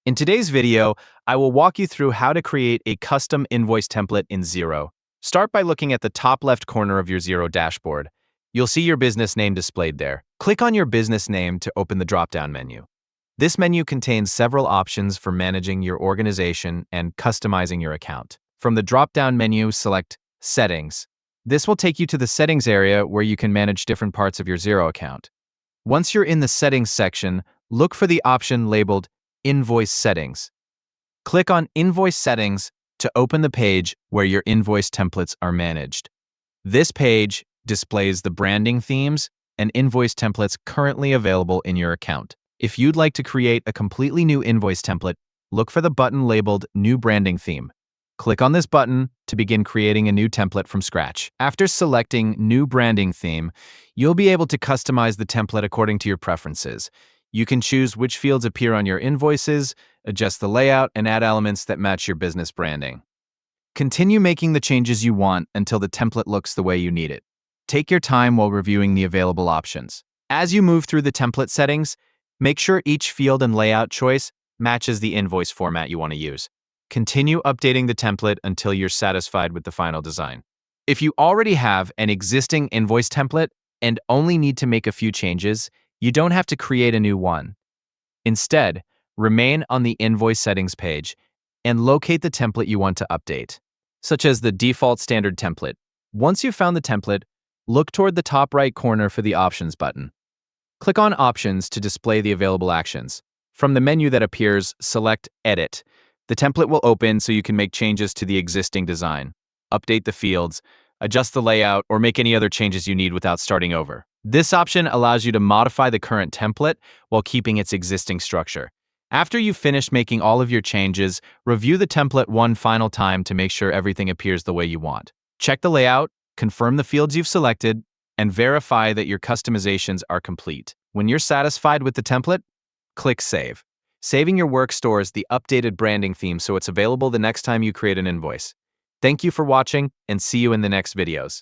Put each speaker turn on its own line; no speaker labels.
In today's video, I will walk you through how to create a custom invoice template in Xero. Start by looking at the top left corner of your Xero dashboard. You'll see your business name displayed there. Click on your business name to open the drop-down menu. This menu contains several options for managing your organization and customizing your account. From the drop-down menu, select Settings. This will take you to the Settings area where you can manage different parts of your Xero account. Once you're in the Settings section, look for the option labeled Invoice Settings. Click on Invoice Settings to open the page where your invoice templates are managed. This page displays the branding themes and invoice templates currently available in your account. If you'd like to create a completely new invoice template, look for the button labeled New Branding Theme. Click on this button to begin creating a new template from scratch. After selecting New Branding Theme, you'll be able to customize the template according to your preferences. You can choose which fields appear on your invoices, adjust the layout, and add elements that match your business branding. Continue making the changes you want until the template looks the way you need it. Take your time while reviewing the available options. As you move through the template settings, make sure each field and layout choice matches the invoice format you want to use. Continue updating the template until you're satisfied with the final design. If you already have an existing invoice template and only need to make a few changes, you don't have to create a new one. Instead, remain on the Invoice Settings page and locate the template you want to update, such as the default standard template. Once you've found the template, look toward the top right corner for the Options button. Click on Options to display the available actions. From the menu that appears, select Edit. The template will open so you can make changes to the existing design, update the fields, adjust the layout, or make any other changes you need without starting over. This option allows you to modify the current template while keeping its existing structure. After you've finished making all of your changes, review the template one final time to make sure everything appears the way you want. Check the layout, confirm the fields you've selected, and verify that your customizations are complete. When you're satisfied with the template, click Save. Saving your work stores the updated branding theme so it's available the next time you create an invoice. Thank you for watching, and see you in the next videos.